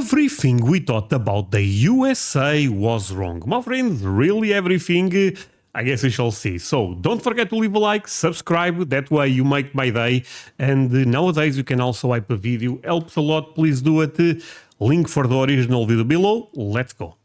everything we thought about the USA was wrong. My friends, really everything? I guess we shall see. So don't forget to leave a like, subscribe, that way you make my day. And nowadays you can also wipe a video, helps a lot, please do it. Link for the original video below, let's go.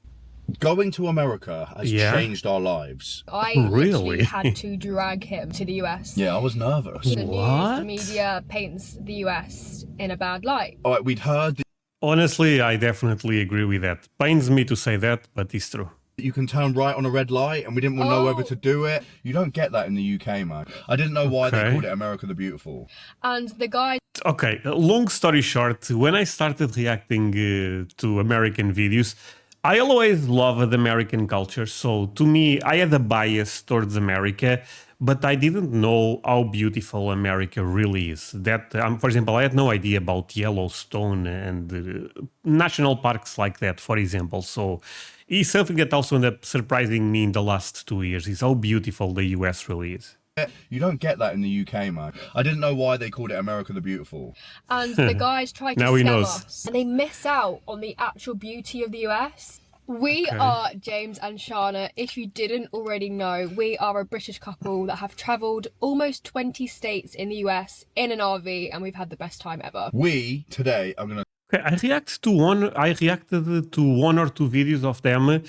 Going to America has changed our lives. I literally had to drag him to the US. Yeah, I was nervous. The news, the media paints the US in a bad light. All right, we'd heard Honestly, I definitely agree with that. Pains me to say that, but it's true. you can turn right on a red light, and we didn't know whether to do it. You don't get that in the UK, man. I didn't know why they called it America the Beautiful. And the guy... Okay, long story short, when I started reacting to American videos, I always loved American culture, so to me, I had a bias towards America, but I didn't know how beautiful America really is. That, for example, I had no idea about Yellowstone and national parks like that, for example. So it's something that also ended up surprising me in the last 2 years, is how beautiful the US really is. You don't get that in the UK, man. I didn't know why they called it America the Beautiful. And the guys try to scam us, and they miss out on the actual beauty of the US. We are James and Shana. If you didn't already know, we are a British couple that have travelled almost 20 states in the US in an RV, and we've had the best time ever. We, today, I'm going to... Okay, I reacted to one or two videos of them.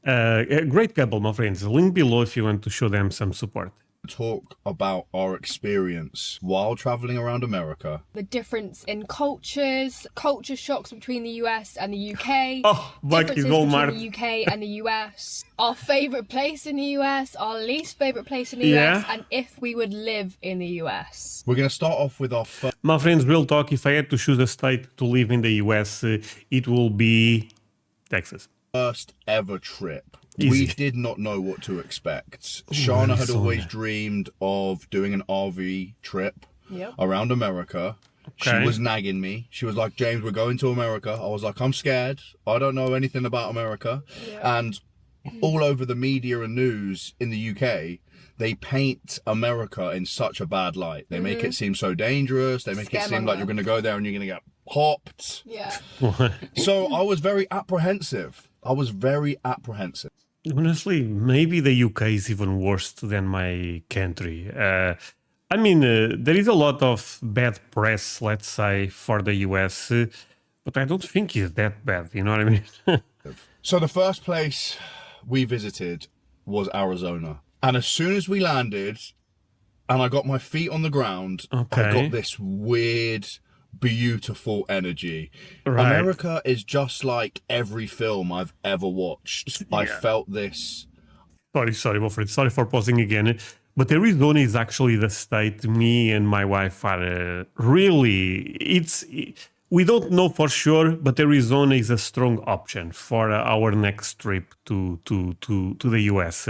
A great couple, my friends. Link below if you want to show them some support. talk about our experience while traveling around America. The difference in cultures, culture shocks between the US and the UK. Oh, differences between the UK and the US. Our favourite place in the US, our least favourite place in the US, and if we would live in the US. We're going to start off with our first... My friends, real talk, if I had to choose a state to live in the US, it will be Texas. First ever trip. Easy. We did not know what to expect. Shana had always dreamed of doing an RV trip around America. She was nagging me. She was like, James, we're going to America. I was like, I'm scared. I don't know anything about America. And all over the media and news in the UK, they paint America in such a bad light. They make it seem so dangerous. They make it seem like you're going to go there and you're going to get popped. Yeah. So I was very apprehensive. Honestly, maybe the UK is even worse than my country. I mean, there is a lot of bad press, let's say, for the US, but I don't think it's that bad, you know what I mean? So the first place we visited was Arizona. And as soon as we landed and I got my feet on the ground, I got this weird, beautiful energy. America is just like every film I've ever watched. I felt this. Sorry, my friend. Sorry for pausing again. But Arizona is actually the state me and my wife are we don't know for sure, but Arizona is a strong option for our next trip to the US.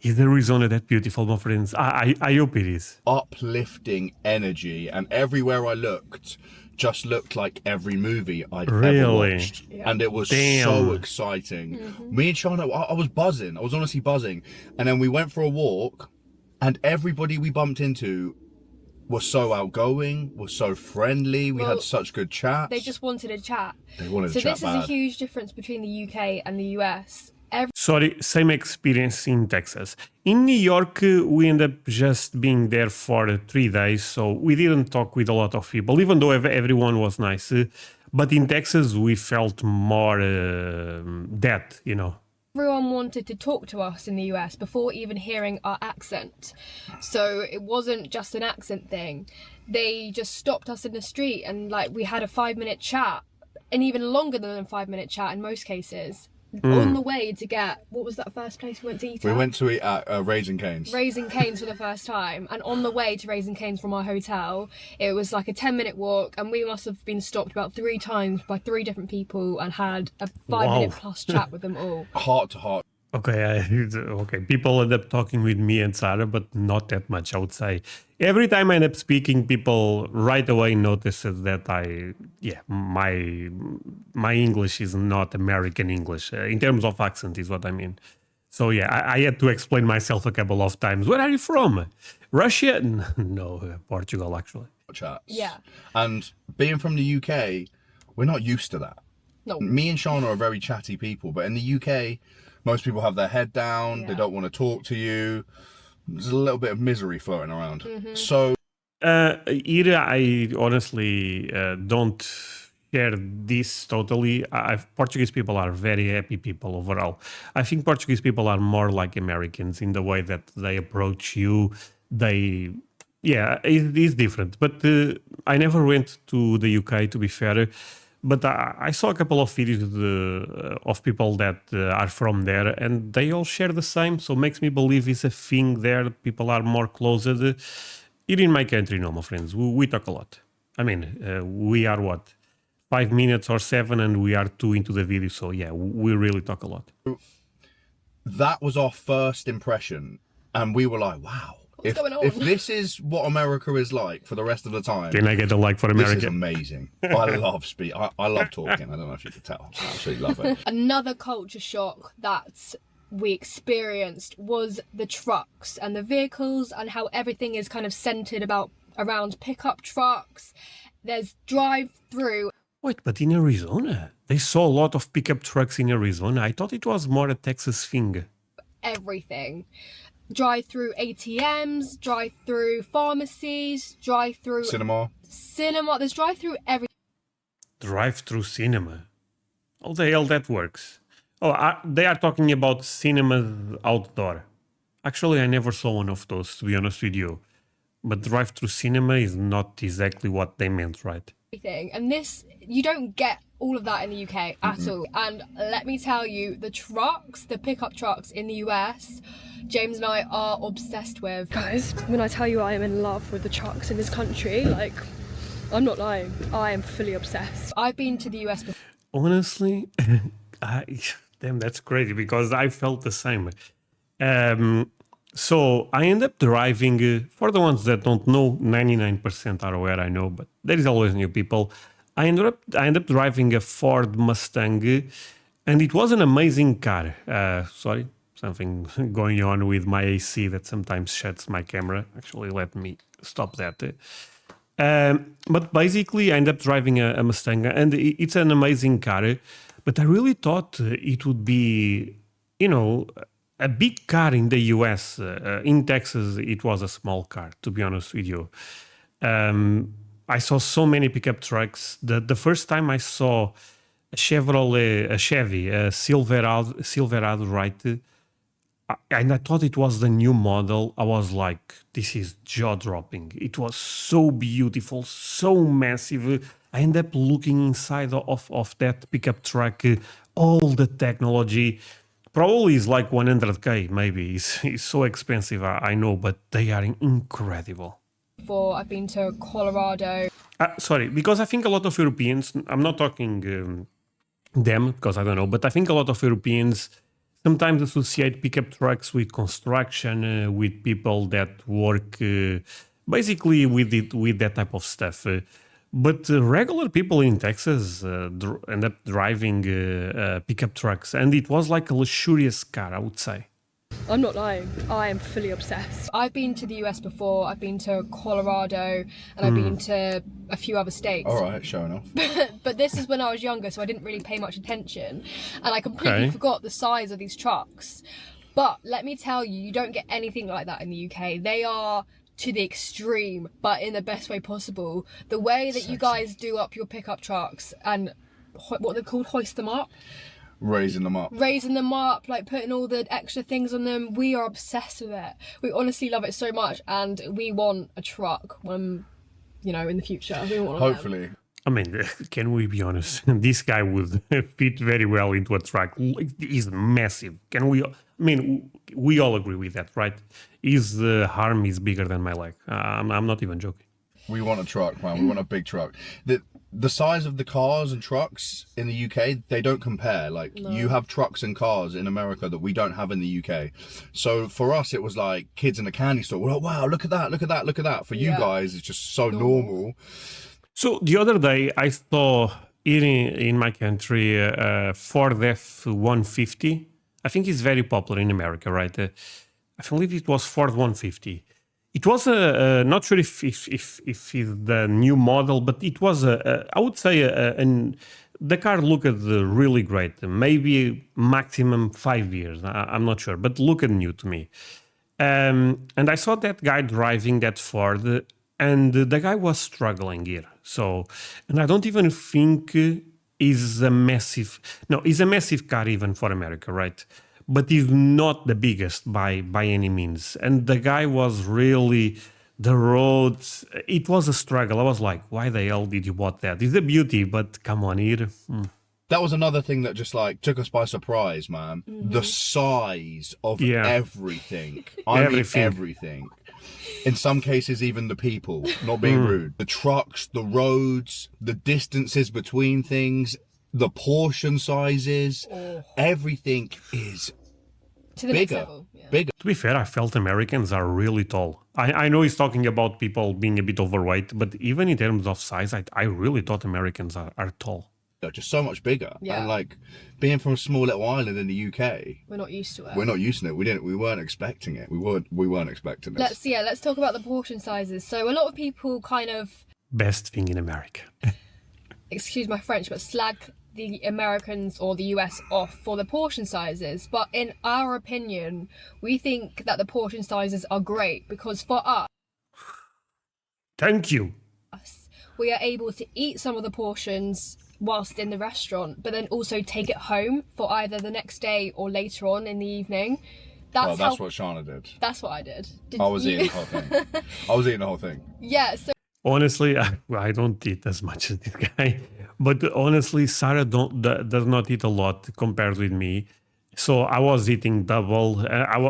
Is Arizona that beautiful, my friends? I hope it is. Uplifting energy, and everywhere I looked just looked like every movie I'd ever watched. And it was so exciting. Me and Shana, I was buzzing. I was honestly buzzing. And then we went for a walk, and everybody we bumped into was so outgoing, was so friendly. We had such good chats. They just wanted a chat. They wanted to chat. So this is a huge difference between the UK and the US. Sorry, same experience in Texas. In New York, we ended up just being there for 3 days, so we didn't talk with a lot of people, even though everyone was nice. But in Texas, we felt more that, you know. Everyone wanted to talk to us in the US before even hearing our accent. So it wasn't just an accent thing. They just stopped us in the street and we had a 5-minute chat, and even longer than a 5-minute chat in most cases. On the way to get, what was that first place we went to eat at? We went to eat at Raising Cane's. Raising Cane's for the first time. And on the way to Raising Cane's from our hotel, it was like a 10-minute walk, and we must have been stopped about 3 times by 3 different people and had a 5-minute plus chat with them all. Heart to heart. Okay, people end up talking with me and Sarah, but not that much, I would say. Every time I end up speaking, people right away notices that my English is not American English. In terms of accent is what I mean. So yeah, I had to explain myself a couple of times. Where are you from? Russia? No, Portugal, actually. Chats. Yeah. And being from the UK, we're not used to that. No. Me and Shauna are very chatty people, but in the UK, most people have their head down. Yeah. They don't want to talk to you. There's a little bit of misery floating around. Mm-hmm. So Here, I honestly don't share this totally. Portuguese people are very happy people overall. I think Portuguese people are more like Americans in the way that they approach you. It is different. But I never went to the UK, to be fair. But I saw a couple of videos of people that are from there, and they all share the same. So it makes me believe it's a thing there. People are more closer. Here in my country, no, my friends, we talk a lot. I mean, we are what? 5 minutes or 7, and we are 2 into the video. So yeah, we really talk a lot. that was our first impression. And we were like, wow. What's going on? If this is what America is like for the rest of the time, Can I get a like for America? this is amazing. I love I love talking. I don't know if you could tell. I absolutely love it. Another culture shock that we experienced was the trucks and the vehicles and how everything is kind of centered around pickup trucks. There's drive-through. Wait, but in Arizona? They saw a lot of pickup trucks in Arizona. I thought it was more a Texas thing. Everything. Drive-through ATMs, drive-through pharmacies, drive-through Cinema. There's drive-through every. Drive-through cinema. How the hell that works? Oh, they are talking about cinemas outdoor. Actually, I never saw one of those, to be honest with you. But drive-through cinema is not exactly what they meant, right? Everything. And this, you don't get all of that in the UK at all. And let me tell you, the pickup trucks in the US, James and I are obsessed with. Guys, when I tell you I am in love with the trucks in this country, like, I'm not lying. I am fully obsessed. I've been to the US before. Honestly, damn, that's crazy because I felt the same. So I end up driving, for the ones that don't know, 99% are aware, I know, but there is always new people. I end up driving a Ford Mustang, and it was an amazing car. Sorry, something going on with my AC that sometimes shuts my camera. Actually, let me stop that. But basically, I end up driving a Mustang, and it's an amazing car. But I really thought it would be, a big car in the US. In Texas, it was a small car, to be honest with you. I saw so many pickup trucks. The first time I saw a Chevy, a Silverado, right? And I thought it was the new model. I was like, this is jaw-dropping. It was so beautiful, so massive. I ended up looking inside of that pickup truck, all the technology. Probably is like 100K, maybe. It's so expensive, I know, but they are incredible. I've been to Colorado. Sorry, because I think a lot of Europeans, I'm not talking them, because I don't know, but I think a lot of Europeans sometimes associate pickup trucks with construction, with people that work basically with that type of stuff. But regular people in Texas end up driving pickup trucks, and it was like a luxurious car, I would say. I'm not lying. I am fully obsessed. I've been to the US before. I've been to Colorado, and I've been to a few other states. All right, showing off. But this is when I was younger, so I didn't really pay much attention, and I completely forgot the size of these trucks. But let me tell you, you don't get anything like that in the UK. They are to the extreme, but in the best way possible. The way that you guys do up your pickup trucks and what they're called, hoist them up. Raising them up, like putting all the extra things on them. We are obsessed with it. We honestly love it so much, and we want a truck when, in the future. We want one. Hopefully. I mean, can we be honest? This guy would fit very well into a truck. He's massive. We all agree with that, right? His arm is bigger than my leg. I'm not even joking. We want a truck, man. We want a big truck. The size of the cars and trucks in the UK, they don't compare. Like, you have trucks and cars in America that we don't have in the UK. So for us, it was like kids in a candy store. We're like, wow, look at that, look at that, look at that. For you guys, it's just so normal. So the other day, I saw in my country Ford F-150. I think it's very popular in America, right? I believe it was Ford 150. It was not sure if it's the new model, but it was I would say a The car looked really great. Maybe maximum 5 years. I'm not sure, but looked new to me. And I saw that guy driving that Ford, and the guy was struggling here. So, and I don't even think is a massive. No, it's a massive car even for America, right? But it's not the biggest by any means. And the guy was really the roads. It was a struggle. I was like, why the hell did you bought that? It's a beauty, but come on here. That was another thing that just like took us by surprise, man. The size of everything. I mean everything. In some cases, even the people, not being rude. The trucks, the roads, the distances between things, the portion sizes, everything is To the next level. Yeah. bigger. To be fair, I felt Americans are really tall. I know he's talking about people being a bit overweight, but even in terms of size, I really thought Americans are tall. Just so much bigger. Yeah. And like being from a small little island in the UK, We're not used to it. we're not used to it. We weren't expecting it. We weren't expecting this. Let's talk about the portion sizes. So a lot of people kind of, Best thing in America. excuse my French, but slag the Americans or the US off for the portion sizes. But in our opinion, we think that the portion sizes are great because for us, Thank you. we are able to eat some of the portions whilst in the restaurant, but then also take it home for either the next day or later on in the evening. That's what Shauna did. That's what I did. I was eating the whole thing. I was eating the whole thing. Yeah, so Honestly, I don't eat as much as this guy, but honestly, Sarah does not eat a lot compared with me. So I was eating double.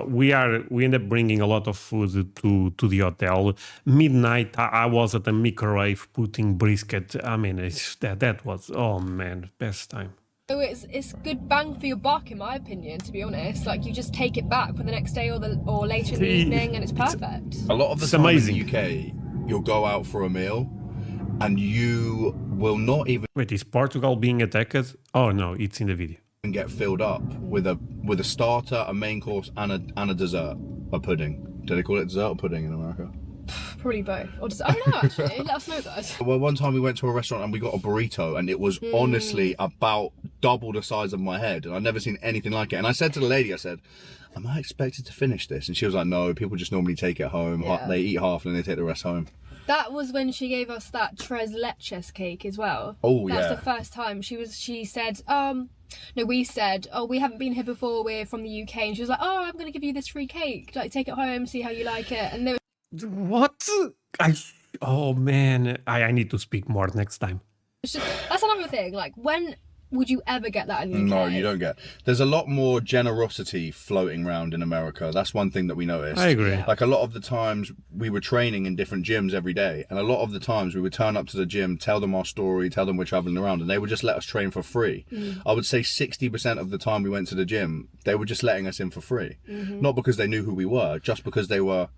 We end up bringing a lot of food to the hotel. Midnight, I was at the microwave putting brisket. I mean, that was, oh man, best time. So it's good bang for your buck, in my opinion. To be honest, like you just take it back for the next day or later in the evening, and it's perfect. A lot of the It's time amazing. in the UK, you'll go out for a meal, and you will not even Wait, is Portugal being attacked? Oh no, it's in the video. get filled up with a starter, a main course, and a dessert, a pudding. Do they call it dessert or pudding in America? Probably both. Or just, I don't know actually. Let us know, guys. Well, one time we went to a restaurant and we got a burrito, and it was honestly about double the size of my head, and I've never seen anything like it. And I said to the lady, I said, am I expected to finish this? And she was like, no, people just normally take it home. Yeah. They eat half and then they take the rest home. That was when she gave us that tres leches cake as well. Oh, That's yeah. the first time she said, no, we said, oh, we haven't been here before, we're from the UK, and she was like, oh, I'm gonna give you this free cake, like take it home, see how you like it. And there was What? Oh man, I need to speak more next time. that's another thing, like when would you ever get that in the UK? No, you don't get. There's a lot more generosity floating around in America. That's one thing that we noticed. I agree. Like a lot of the times we were training in different gyms every day, and a lot of the times we would turn up to the gym, tell them our story, tell them we're traveling around, and they would just let us train for free. I would say 60% of the time we went to the gym, they were just letting us in for free. Not because they knew who we were, just because they were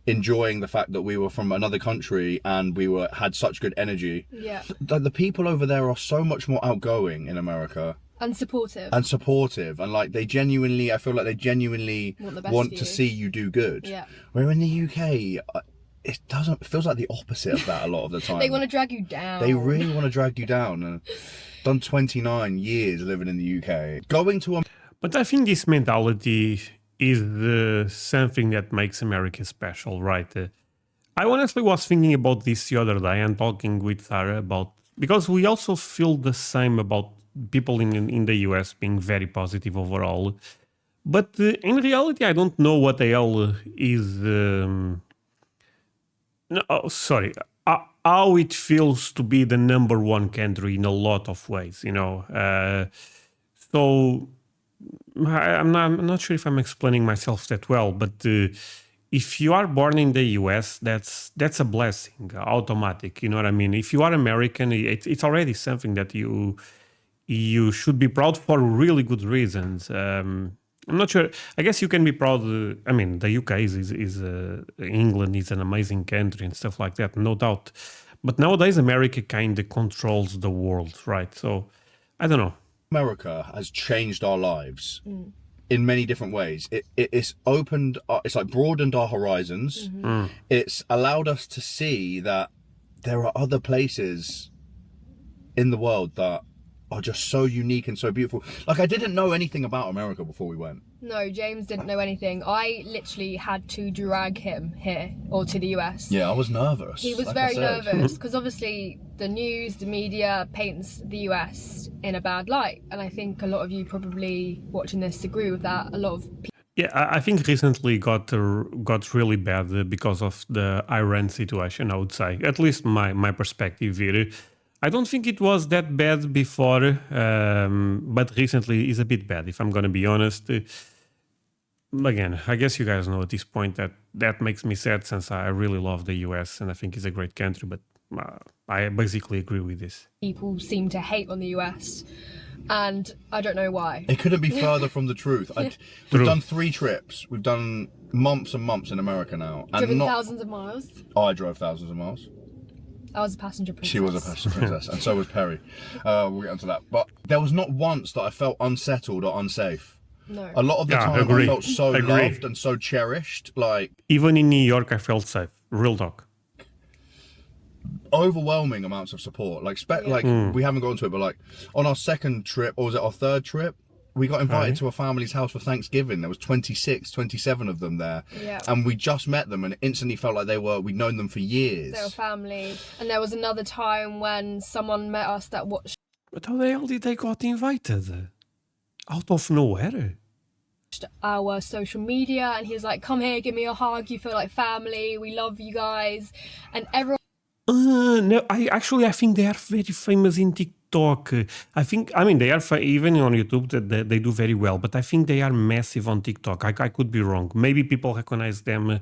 enjoying the fact that we were from another country and we had such good energy. Yeah. The people over there are so much more outgoing in America And supportive. and supportive, and like I feel like they genuinely Want the best want for to you. see you do good. Yeah. Where in the UK, it feels like the opposite of that a lot of the time. They want to drag you down. They really want to drag you down. And done 29 years living in the UK, going to a But I think this mentality is something that makes America special, right? I honestly was thinking about this the other day and talking with Sarah about, because we also feel the same about people in the US being very positive overall. But in reality, I don't know what the hell is... how it feels to be the number one country in a lot of ways, you know. So I'm not sure if I'm explaining myself that well, but if you are born in the US, that's a blessing, automatic. You know what I mean? If you are American, it's already something that you should be proud for really good reasons. I'm not sure. I guess you can be proud. I mean, the UK is England is an amazing country and stuff like that, no doubt. But nowadays, America kind of controls the world, right? So I don't know. America has changed our lives in many different ways. It's opened, it's like broadened our horizons. It's allowed us to see that there are other places in the world that are just so unique and so beautiful. Like, I didn't know anything about America before we went. No, James didn't know anything. I literally had to drag him here or to the US. Yeah, I was nervous. He was like very I said. nervous because obviously the news, the media paints the US in a bad light. And I think a lot of you probably watching this agree with that. A lot of people. Yeah, I think recently got really bad because of the Iran situation, I would say. At least my perspective here. I don't think it was that bad before, but recently is a bit bad, if I'm going to be honest. Again, I guess you guys know at this point that makes me sad since I really love the US and I think it's a great country, but I basically agree with this. People seem to hate on the US. And I don't know why. It couldn't be further from the truth. We've done 3 trips. We've done months and months in America now. And Driven thousands of miles. Oh, I drove thousands of miles. I was a passenger princess. She was a passenger princess, and so was Perry. We'll get onto that. But there was not once that I felt unsettled or unsafe. No. A lot of the time agree. I felt so loved and so cherished. Like, even in New York, I felt safe. Real talk. Overwhelming amounts of support. Like, we haven't gone to it, but like on our second trip, or was it our third trip? We got invited to a family's house for Thanksgiving. There was 26, 27 of them there. Yeah. And we just met them and it instantly felt like we'd known them for years. They were family. And there was another time when someone met us that watched But how the hell did they got invited? Out of nowhere? our social media and he was like, come here, give me a hug, you feel like family, we love you guys. And everyone No, I think they are very famous in TikTok. I mean, they are even on YouTube. That they do very well, but I think they are massive on TikTok. I could be wrong. Maybe people recognize them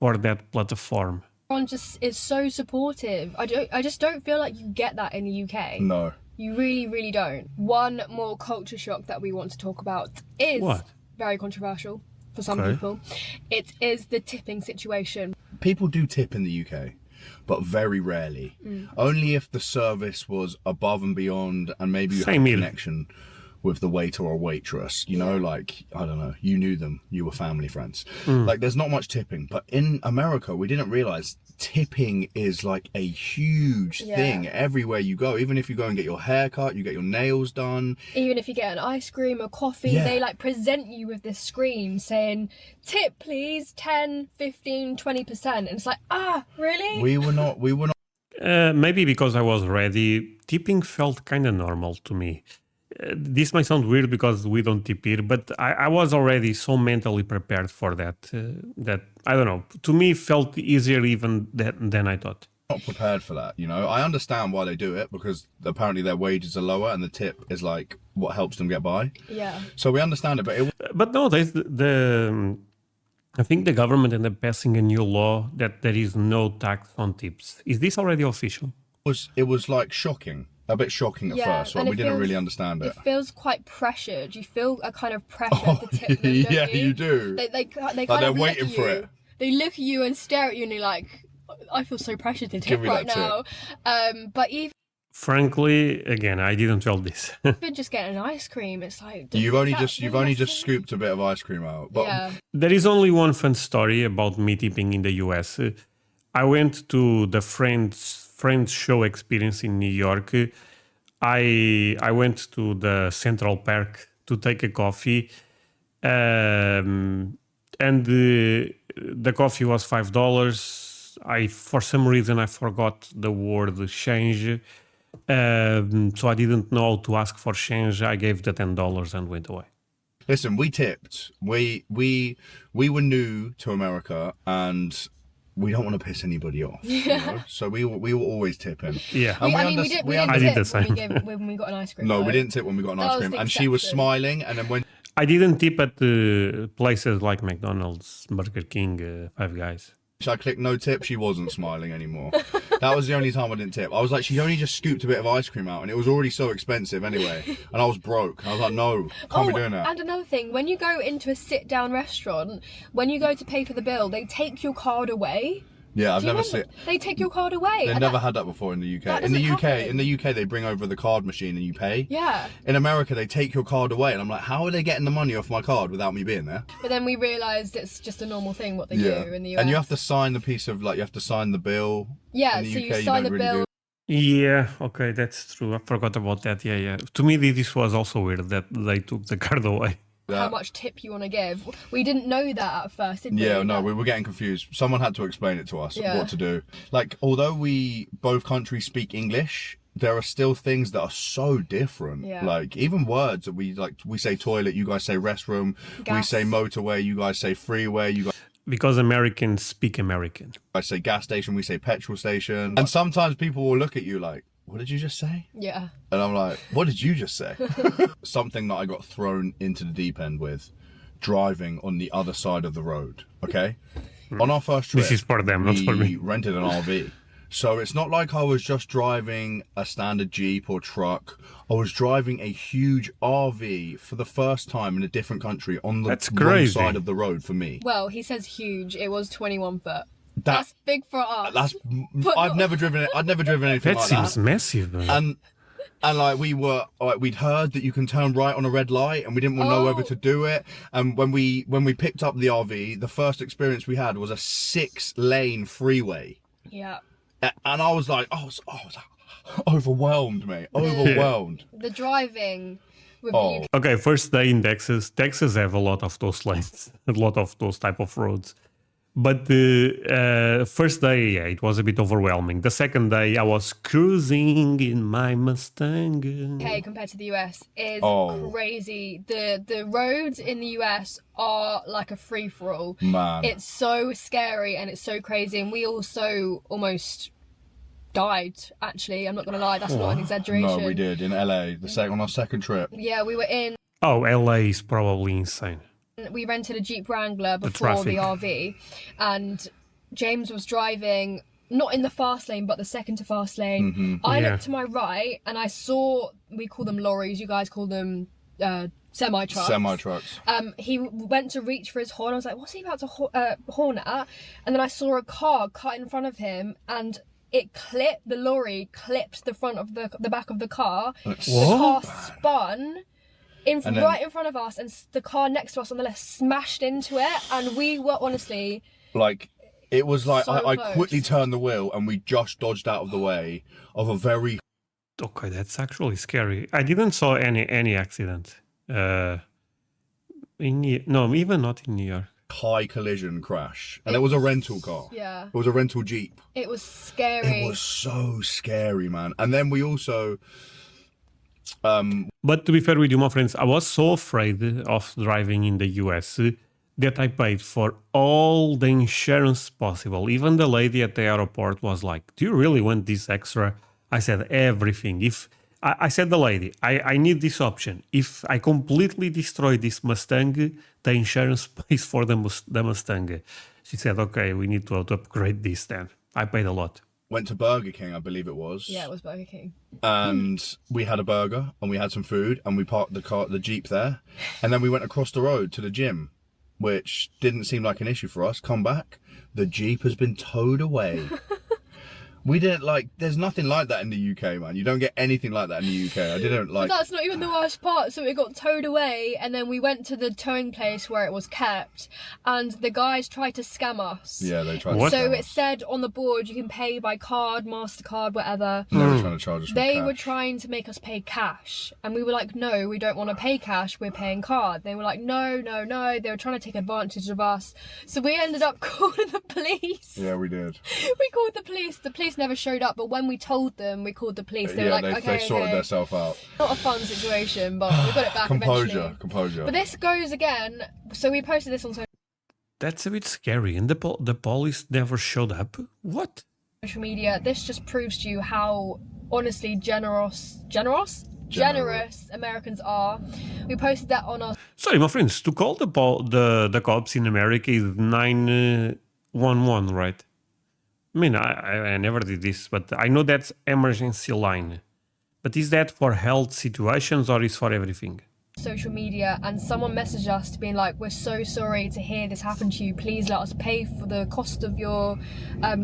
for that platform. everyone just is so supportive. I just don't feel like you get that in the UK. No. You really, really don't. One more culture shock that we want to talk about is very controversial for some people. It is the tipping situation. People do tip in the UK, but very rarely. Only if the service was above and beyond and maybe you had a connection with the waiter or waitress, you know, like, I don't know, you knew them, you were family friends. Like, there's not much tipping. But in America, we didn't realize tipping is like a huge thing everywhere you go. Even if you go and get your hair cut, you get your nails done. Even if you get an ice cream or coffee, they like present you with this screen saying, tip please, 10, 15, 20%. And it's like, really? We were not. Maybe because I was ready, tipping felt kind of normal to me. This might sound weird because we don't tip here, but I was already so mentally prepared for that, that, I don't know, to me felt easier even than I thought. Not prepared for that, you know. I understand why they do it because apparently their wages are lower and the tip is like what helps them get by. Yeah. So we understand it, but nowadays I think the government ended up passing a new law that there is no tax on tips. Is this already official? It was like shocking. A bit shocking at first, but we didn't really understand it. It feels quite pressured. You feel a kind of pressure to tip them, don't yeah, you? you do. They kind they're of waiting look at for you. it. They look at you and stare at you and you're like, I feel so pressured to tip right now. But even Frankly, again, I didn't feel this. just getting an ice cream, it's like you've only just scooped a bit of ice cream out. But There is only one fun story about me tipping in the US. I went to the Friends show experience in New York. I went to the Central Park to take a coffee, and the coffee was $5. For some reason I forgot the word change, so I didn't know how to ask for change. I gave the $10 and went away. Listen, we tipped. We were new to America and we don't want to piss anybody off. You know? So we were always tipping. Yeah. And we didn't tip when we got an ice cream. No, we didn't tip when we got an ice cream. And she was smiling. And then when I didn't tip at places like McDonald's, Burger King, Five Guys. I clicked no tip, she wasn't smiling anymore. That was the only time I didn't tip. I was like, she only just scooped a bit of ice cream out and it was already so expensive anyway. And I was broke. I was like, no, can't be doing that. And another thing, when you go into a sit-down restaurant, when you go to pay for the bill, they take your card away. Yeah, I've never seen. They take your card away. They've never had that before in the UK. In the UK, they bring over the card machine and you pay. Yeah. In America, they take your card away, and I'm like, how are they getting the money off my card without me being there? But then we realised it's just a normal thing what they do in the US. And you have to sign the piece of you have to sign the bill. Yeah, in the so UK, you sign the bill. Yeah, okay, that's true. I forgot about that. Yeah, yeah. To me, this was also weird that they took the card away. How much tip you want to give? We didn't know that at first, did we? Yeah, no, That- we were getting confused. Someone had to explain it to us Yeah. what to do. Like, although we both countries speak English, there are still things that are so different. Yeah. Like, even words that we say toilet, you guys say restroom, we Gas. say motorway, you guys say freeway, you Because Americans speak American. guys say gas station, we say petrol station. And sometimes people will look at you like, what did you just say? Yeah. And I'm like, what did you just say? Something that I got thrown into the deep end with, driving on the other side of the road, okay? On our first trip, This is for them, not for we me. rented an RV. So it's not like I was just driving a standard Jeep or truck. I was driving a huge RV for the first time in a different country on the That's wrong crazy. side of the road for me. Well, he says huge. It was 21 foot. That's big for us. That's But I've not- never driven it. I'd never driven anything That like seems that. massive. Man. And like we'd heard that you can turn right on a red light, and we didn't know whether Oh. to do it. And when we picked up the RV, the first experience we had was a 6-lane freeway, Yeah. and I was like, I was overwhelmed, mate, overwhelmed. The driving with Oh. you. Okay, first day in Texas. Texas have a lot of those lanes, a lot of those type of roads. But the first day, yeah, it was a bit overwhelming. The second day, I was cruising in my Mustang. UK compared to the US is Oh. crazy. The roads in the US are like a free for all. Man. It's so scary and it's so crazy, and we also almost died. Actually, I'm not gonna lie, that's not an exaggeration. No, we did in LA on our second trip. Yeah, we were in. Oh, LA is probably insane. We rented a Jeep Wrangler before traffic. the RV, and James was driving not in the fast lane but the second to fast lane. I Yeah. looked to my right and I saw, we call them lorries, you guys call them semi trucks. Semi trucks. He went to reach for his horn. I was like, what's he about to horn at? And then I saw a car cut in front of him, and the lorry clipped the front of the back of the car. The car spun right in front of us, and the car next to us on the left smashed into it, and we were honestly Like, it was like So I close. quickly turned the wheel and we just dodged out of the way of a very Okay, that's actually scary. I didn't saw any accident. No, even not in New York. high collision crash, and it was a rental car. Yeah. It was a rental Jeep. it was scary. It was so scary, man. And then we also But to be fair with you, my friends, I was so afraid of driving in the US that I paid for all the insurance possible. Even the lady at the airport was like, "Do you really want this extra?" I said everything. If I said the lady, I need this option. If I completely destroy this Mustang, the insurance pays for the Mustang. She said, "Okay, we need to upgrade this then." I paid a lot. went to Burger King, I believe it was. Yeah, it was Burger King. And we had a burger and we had some food and we parked the Jeep there. And then we went across the road to the gym, which didn't seem like an issue for us. Come back, the Jeep has been towed away. We didn't there's nothing like that in the UK, man. You don't get anything like that in the UK. I didn't But that's not even the worst part. So it got towed away, and then we went to the towing place where it was kept, and the guys tried to scam us. Yeah, they tried What? to So scam it us. said on the board you can pay by card, MasterCard, whatever. They were trying to charge us for They cash. were trying to make us pay cash, and we were like, no, we don't want to pay cash, we're paying card. They were like, no. They were trying to take advantage of us. So we ended up calling the police. Yeah, we did. We called the police. The police never showed up, but when we told them we called the police, they were Yeah, like, okay, they sorted okay. themselves out. Not a fun situation, but we got it back eventually. Composure. But this goes again. So we posted this on That's a bit scary. And the police never showed up. What? social media. This just proves to you how honestly generous Americans are. We posted that on our Sorry, my friends. To call the cops in America is 911, right? I mean, I never did this, but I know that's emergency line. But is that for health situations or is for everything? social media, and someone messaged us being like, we're so sorry to hear this happened to you, please let us pay for the cost of your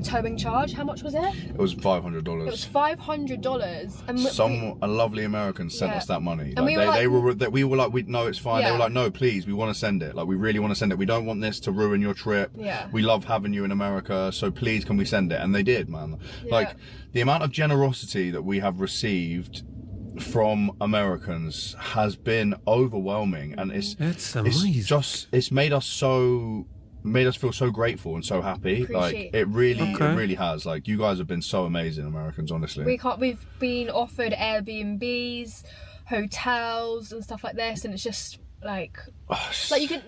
towing charge. How much was it? It was $500. It was $500, and A lovely American sent us that money. And we were like, no, it's fine. They Yeah. were like, no, please, we want to send it. Like, we really want to send it. We don't want this to ruin your trip. Yeah. We love having you in America, so please, can we send it? And they did, man. Yeah. Like, the amount of generosity that we have received from Americans has been overwhelming, and That's amazing. it's made us feel so grateful and so happy. Appreciate. Like, it really has. Like, you guys have been so amazing, Americans, honestly. we've been offered Airbnbs, hotels and stuff like this, and it's just like you can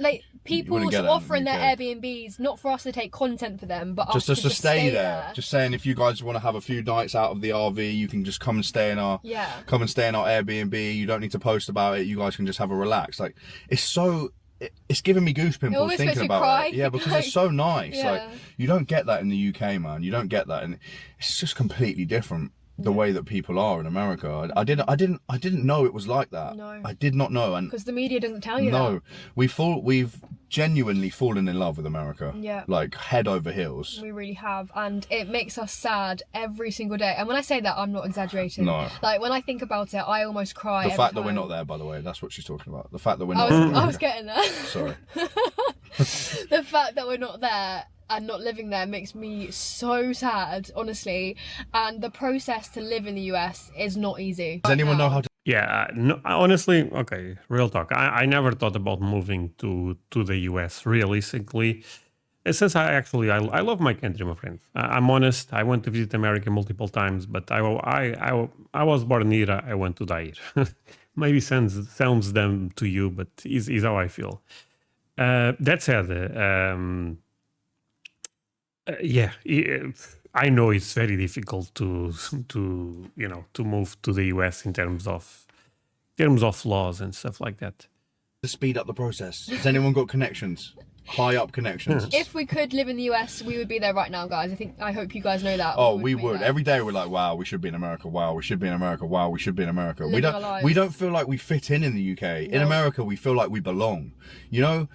people wouldn't get that in offering the their UK. Airbnbs not for us to take content for them, but just us to stay there. Just saying, if you guys want to have a few nights out of the RV, you can just come and stay in our Airbnb. You don't need to post about it. You guys can just have a relax. Like, it's giving me goose pimples almost thinking makes me about cry. it. Yeah, because it's so nice. Yeah. Like, you don't get that in the UK, man. You don't get that, and it's just completely different. The way that people are in America, I didn't know it was like that. No. I did not know, and because the media doesn't tell you no, that. we've genuinely fallen in love with America. Yeah. Like, head over heels. We really have, and it makes us sad every single day. And when I say that, I'm not exaggerating. No. Like, when I think about it, I almost cry. The every fact that we're time. not there, by the way, that's what she's talking about. The fact that we're I not. was getting there. Sorry. The fact that we're not there and not living there makes me so sad, honestly. And the process to live in the US is not easy. Does anyone know how to? Yeah, no, honestly, okay, real talk. I never thought about moving to the US realistically. Since I love my country, my friends. I'm honest. I went to visit America multiple times, but I was born here. I want to die here. Maybe sounds dumb to you, but is how I feel. That said, yeah, I know it's very difficult to move to the US in terms of laws and stuff like that. To speed up the process? Has anyone got connections? High up connections? If we could live in the US, we would be there right now, guys. I hope you guys know that. Oh, we would. There. Every day we're like, wow, we should be in America. Wow, we should be in America. Wow, we should be in America. Living our lives. We don't feel like we fit in the UK. In No. America, we feel like we belong. You know,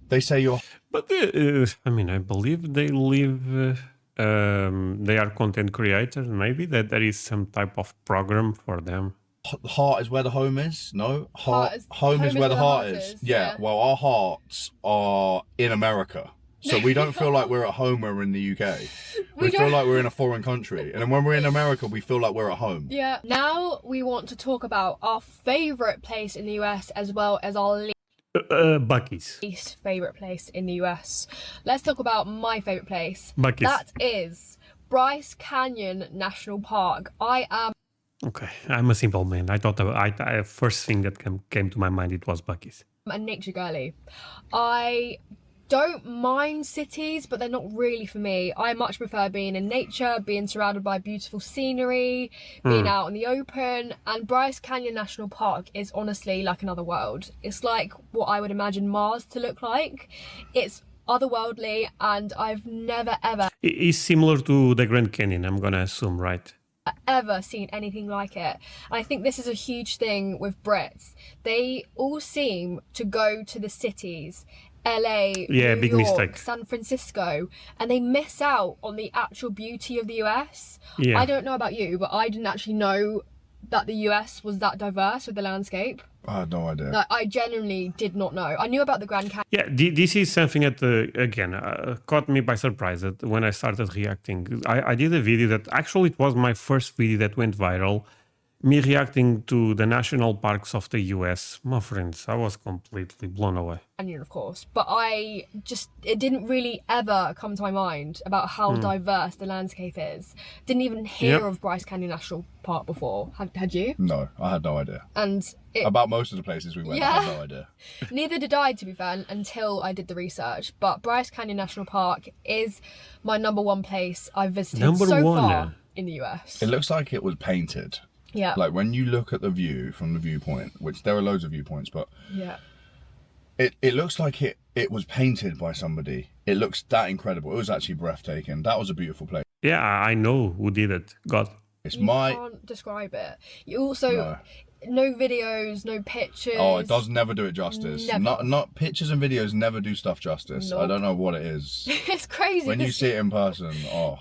they say you're But I believe they live. They are content creators. Maybe that there is some type of program for them. heart is where the home is. No, home is is where the heart is. Yeah. Well, our hearts are in America. So we don't feel like we're at home when we're in the UK. We feel like we're in a foreign country. And then when we're in America, we feel like we're at home. Yeah. Now we want to talk about our favourite place in the US as well as our Buc-ee's. least favourite place in the US. Let's talk about my favourite place. Buc-ee's. That is Bryce Canyon National Park. I am Okay, I'm a simple man. I thought first thing that came to my mind it was Buc-ee's. a nature girly. I don't mind cities, but they're not really for me. I much prefer being in nature, being surrounded by beautiful scenery, being out in the open, and Bryce Canyon National Park is honestly like another world. It's like what I would imagine Mars to look like. It's otherworldly, and I've never It's similar to the Grand Canyon, I'm gonna assume, right? ever seen anything like it. And I think this is a huge thing with Brits. They all seem to go to the cities, LA, Yeah, New big York, mistake. San Francisco, and they miss out on the actual beauty of the US. Yeah. I don't know about you, but I didn't actually know that the US was that diverse with the landscape. I had no idea. Like, I genuinely did not know. I knew about the Grand Canyon. Yeah, this is something that, again, caught me by surprise that when I started reacting. I did a video that actually it was my first video that went viral. Me reacting to the national parks of the US. My friends, I was completely blown away. Canyon, of course, but it didn't really ever come to my mind about how diverse the landscape is. Didn't even hear of Bryce Canyon National Park before. Had you? No, I had no idea. And About most of the places we went, I had no idea. neither did I, to be fair, until I did the research. But Bryce Canyon National Park is my number one place I've visited Number so one. far in the US. It looks like it was painted. Yeah. Like, when you look at the view from the viewpoint, which there are loads of viewpoints, but Yeah. it looks like it was painted by somebody. It looks that incredible. It was actually breathtaking. That was a beautiful place. Yeah, I know who did it. God. It's You can't describe it. You also, No. no videos, no pictures. Oh, it does never do it justice. Never. Not pictures and videos never do stuff justice. Nope. I don't know what it is. It's crazy. When you see it in person,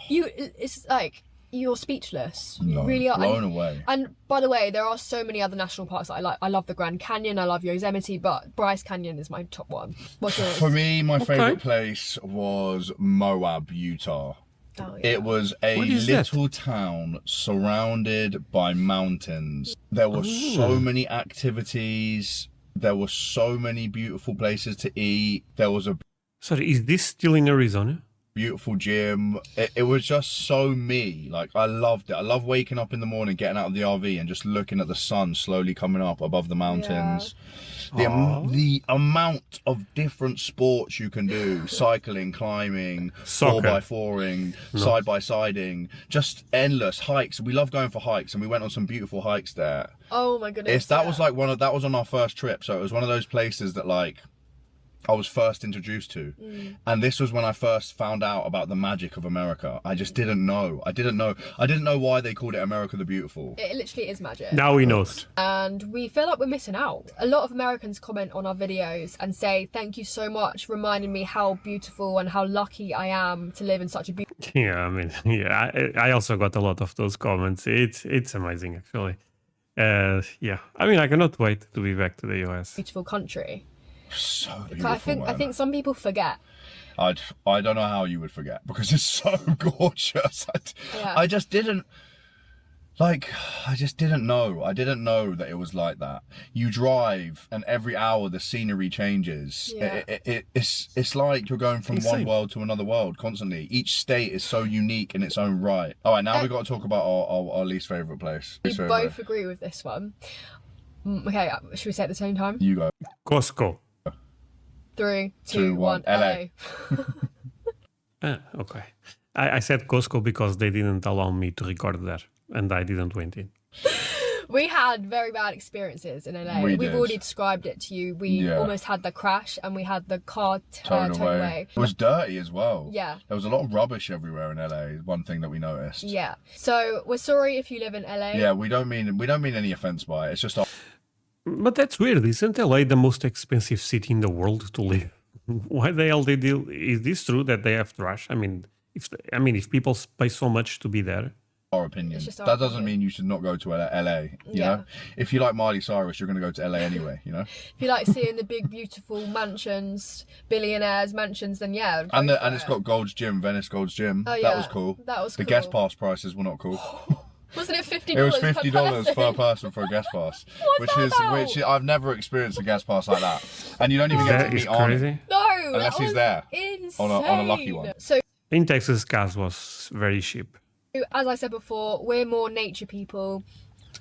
it's like you're speechless. You no, really are. blown away. And by the way, there are so many other national parks that I like. I love the Grand Canyon, I love Yosemite, but Bryce Canyon is my top one. What's yours? For me, my favorite place was Moab, Utah. Oh, yeah. It was a little town surrounded by mountains. There were so many activities. There were so many beautiful places to eat. There was a Sorry, is this still in Arizona? beautiful gym. It was just so me. Like, I loved it. I love waking up in the morning, getting out of the RV and just looking at the sun slowly coming up above the mountains. The amount of different sports you can do: cycling, climbing, Soccer. 4x4ing, side-by-siding, just endless hikes. We love going for hikes, and we went on some beautiful hikes there. Oh my goodness. That was like that was on our first trip, so it was one of those places that like I was first introduced to. And this was when I first found out about the magic of America. I just didn't know. I didn't know why they called it America the Beautiful. It literally is magic. Now he knows. And we feel like we're missing out. A lot of Americans comment on our videos and say, thank you so much, reminding me how beautiful and how lucky I am to live in such a beautiful Yeah, I mean, yeah, I also got a lot of those comments. It's amazing, actually. Yeah, I mean, I cannot wait to be back to the US. country. So beautiful. I think some people forget. I don't know how you would forget, because it's so gorgeous. I just didn't know. I didn't know that it was like that. You drive and every hour the scenery changes. Yeah. It's like you're going from one world to another world constantly. Each state is so unique in its own right. All right, now we've got to talk about our least favorite place. We both agree with this one. Okay, should we say it at the same time? You go. Costco. 3, 2, 1, LA. Okay. I said Costco because they didn't allow me to record there, and I didn't went in. We had very bad experiences in LA. We've already described it to you. We almost had the crash and we had the car towed away. It was dirty as well. Yeah. There was a lot of rubbish everywhere in LA, one thing that we noticed. Yeah. So we're sorry if you live in LA. Yeah, we don't mean any offense by it. It's just But that's weird. Isn't LA the most expensive city in the world to live? Why the hell they deal? Is this true that they have trash? I mean, if people pay so much to be there. our opinion. That doesn't mean you should not go to LA, you know? If you like Miley Cyrus, you're going to go to LA anyway, you know? If you like seeing the big, beautiful mansions, billionaires' mansions, then yeah. And it's got Gold's Gym, Venice Gold's Gym. Oh, yeah. That was cool. That was cool. The guest pass prices were not cool. Wasn't it $50? It was $50 per person for a guest pass, which I've never experienced a guest pass like that. And you don't even get to meet Arnie No, unless he's there insane. on a lucky one. So in Texas, gas was very cheap. as I said before, we're more nature people.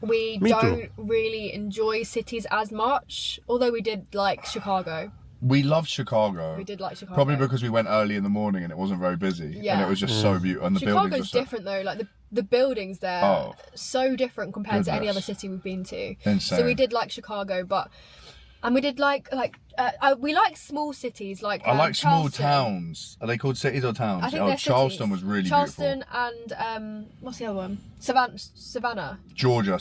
We Me don't too. really enjoy cities as much, although we did like Chicago. We loved Chicago. We did like Chicago. Probably because we went early in the morning and it wasn't very busy. Yeah. And it was just so beautiful. And the buildings were Chicago's so different though, like the buildings there are so different compared to any other city we've been to. Insane. So we did like Chicago, and we did we like small cities like I like small Charleston. towns. Are they called cities or towns? I think they're Charleston cities. was really Charleston beautiful. and what's the other one? Savannah. Savannah, Georgia.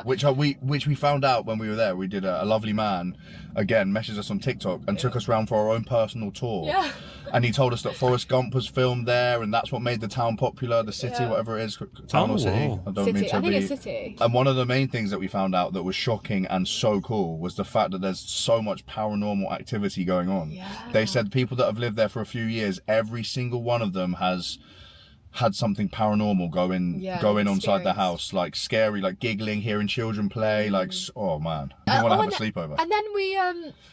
Which we found out when we were there. We did a lovely man, again, messaged us on TikTok and took us around for our own personal tour. Yeah. And he told us that Forrest Gump was filmed there, and that's what made the town popular, the city, whatever it is, town or city. Wow. I don't City. mean to I think be. it's city. And one of the main things that we found out that was shocking and so cool was the fact that there's so much paranormal activity going on. Yeah. They said people that have lived there for a few years, every single one of them has had something paranormal go in inside the house, like scary, like giggling, hearing children play, like, oh man, I want to have a sleepover. And then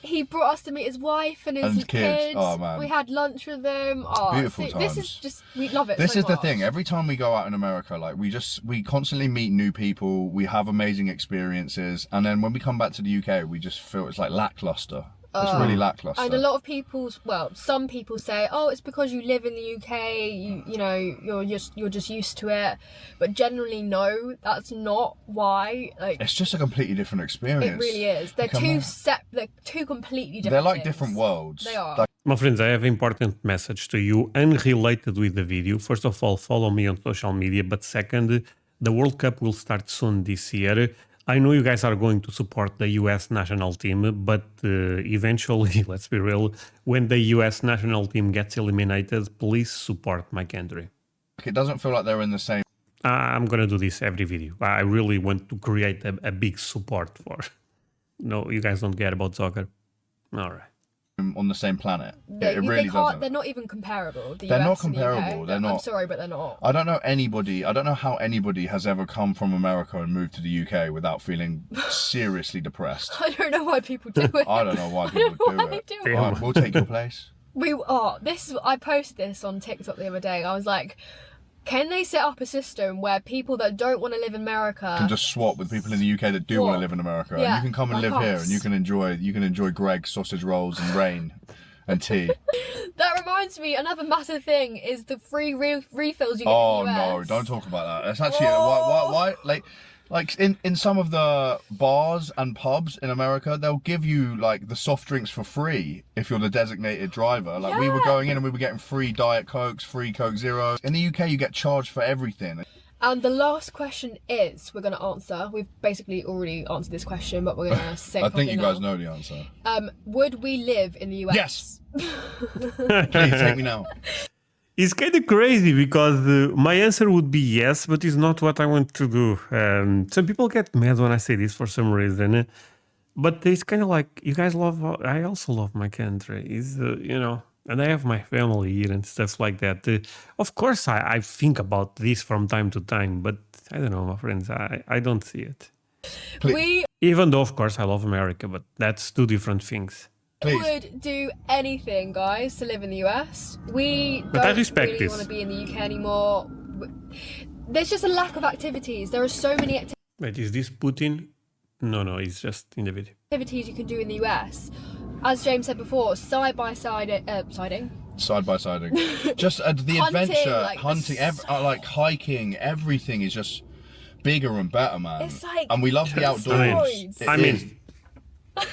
he brought us to meet his wife and his kids. Oh man, we had lunch with them. Oh, beautiful times. This is just, we love it. This so is the much. thing. Every time we go out in America, like we constantly meet new people. We have amazing experiences, and then when we come back to the UK, we just feel it's like lackluster. It's really lackluster. And a lot of some people say, oh, it's because you live in the UK, you know, you're just used to it. But generally, no, that's not why. Like, it's just a completely different experience. it really is. They're two completely different. They're like things. different worlds. They are. Like, My friends, I have an important message to you unrelated with the video. First of all, follow me on social media. But second, The World Cup will start soon this year. I know you guys are going to support the US national team, but eventually, let's be real, when the US national team gets eliminated, please support my country. It doesn't feel like they're in the same I'm going to do this every video. I really want to create a big support for... No, you guys don't care about soccer? All right. on the same planet. They, It really doesn't. They're not even comparable. The They're not US and the UK. comparable, they're I'm not. sorry, but they're not. I don't know how anybody has ever come from America and moved to the UK without feeling seriously depressed. I don't know why people do it. I don't know why people why do they it. do it. Right, we'll take your place. I posted this on TikTok the other day. I was like, can they set up a system where people that don't want to live in America Can just swap with people in the UK that do want to live in America. Yeah, and you can come and like live here us. and you can enjoy Greg's sausage rolls and rain and tea. That reminds me, another massive thing is the free refills you get Oh in the no, US. don't talk about that. That's actually why like in some of the bars and pubs in America, they'll give you like the soft drinks for free if you're the designated driver. Like we were Yeah. going in and we were getting free Diet Cokes, free Coke Zeros. In the UK, you get charged for everything. And the last question is, we're going to answer. We've basically already answered this question, but we're going to say I think you guys now. know the answer. Would we live in the US? Yes. Please take me now. It's kind of crazy because my answer would be yes, but it's not what I want to do. Some people get mad when I say this for some reason, but it's kind of like you guys love. I also love my country. Is and I have my family here and stuff like that. Of course, I think about this from time to time, but I don't know, my friends. I don't see it. We Even though, of course, I love America, but that's two different things. Please. would do anything, guys, to live in the US. We But I don't respect really this. want to be in the UK anymore. There's just a lack of activities. There are so many Wait, is this Putin? No, it's just in the video. activities you can do in the US. As James said before, side by side siding. Side by siding. Just the Hunting, adventure, like, hunting, like hiking, everything is just bigger and better, man. It's like and we love the outdoors. steroids. It I mean- is.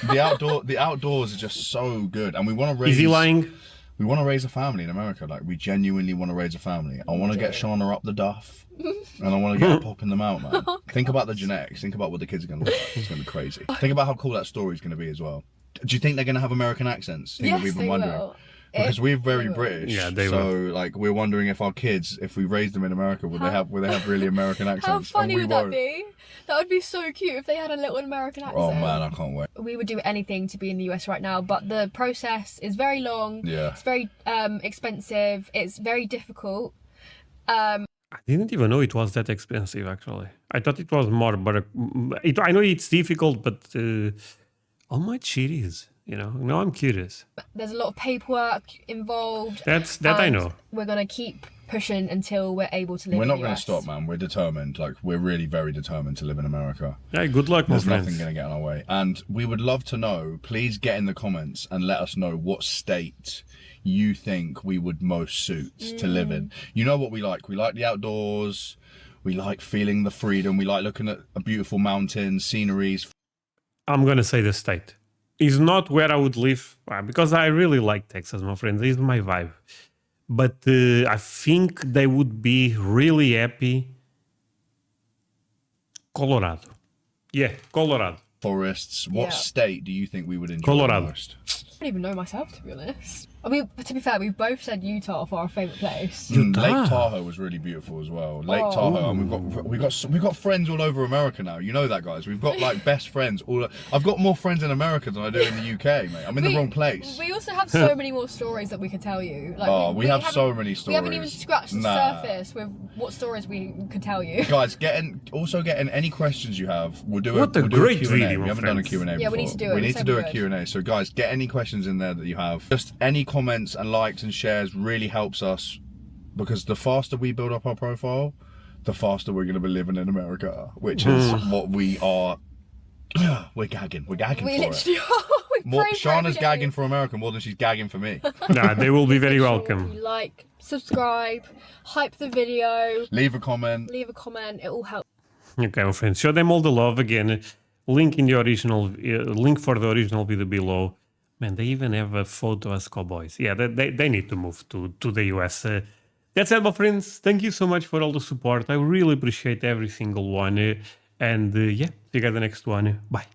The outdoors are just so good, and we want to raise. Is he lying? We want to raise a family in America. Like we genuinely want to raise a family. I want to get Shauna up the duff, and I want to get her popping them out, man. Think about the genetics. Think about what the kids are going to look like. It's going to be crazy. Think about how cool that story is going to be as well. Do you think they're going to have American accents? Think Yes, we've been they wondering. will. Because we're very will. British, Yeah, they so will. like we're wondering if our kids, if we raise them in America, would they have really American accents? How And funny we would that won't. be? That would be so cute if they had a little American accent. Oh man, I can't wait. We would do anything to be in the US right now, but the process is very long. Yeah. It's very expensive. It's very difficult. I didn't even know it was that expensive, actually. I thought it was more, but I know it's difficult, but how much it is, Now I'm curious. There's a lot of paperwork involved. That I and know. We're gonna keep pushing until we're able to live We're in not the going US. to stop, man. We're determined. Like we're really very determined to live in America. Yeah, good luck, my There's friends. nothing going to get in our way. And we would love to know. Please get in the comments and let us know what state you think we would most suit to live in. You know what we like? We like the outdoors. We like feeling the freedom. We like looking at a beautiful mountains, sceneries. I'm going to say the state. It's not where I would live, because I really like Texas, my friends. It's my vibe. But I think they would be really happy. Colorado. Yeah, Colorado. Forests. What Yeah. state do you think we would enjoy Colorado. the most? I don't even know myself, to be honest. I mean, to be fair, we've both said Utah for our favourite place. Lake Tahoe was really beautiful as well. Lake Tahoe, and we've got friends all over America now. You know that, guys. We've got like best friends all. I've got more friends in America than I do in the UK, mate. I'm in the wrong place. We also have so many more stories that we could tell you. Like, We have so haven't- many We haven't even stories. scratched the Nah. surface with what stories we could tell you. Guys, getting any questions you have. We'll do What a we'll great do a Q&A. video, We my haven't done a friends. Q&A Yeah, before. we need to do it. We need It's to so do a good. Q&A. So guys, get any questions in there that you have. Just any comments and likes and shares really helps us, because the faster we build up our profile, the faster we're going to be living in America, which is what we are. We're gagging. We're gagging We for literally it. we More, pray for every Shauna's day. gagging for America more than she's gagging for me. Nah, they will be very Make sure welcome. you like, subscribe, hype the video, Leave a comment. leave a comment. It all helps. Okay, my friends, show them all the love again. Link in the original, link for the original video below. Man, they even have a photo as cowboys. Yeah, they need to move to the US. That's it, my friends. Thank you so much for all the support. I really appreciate every single one. And yeah, see you guys the next one. Bye.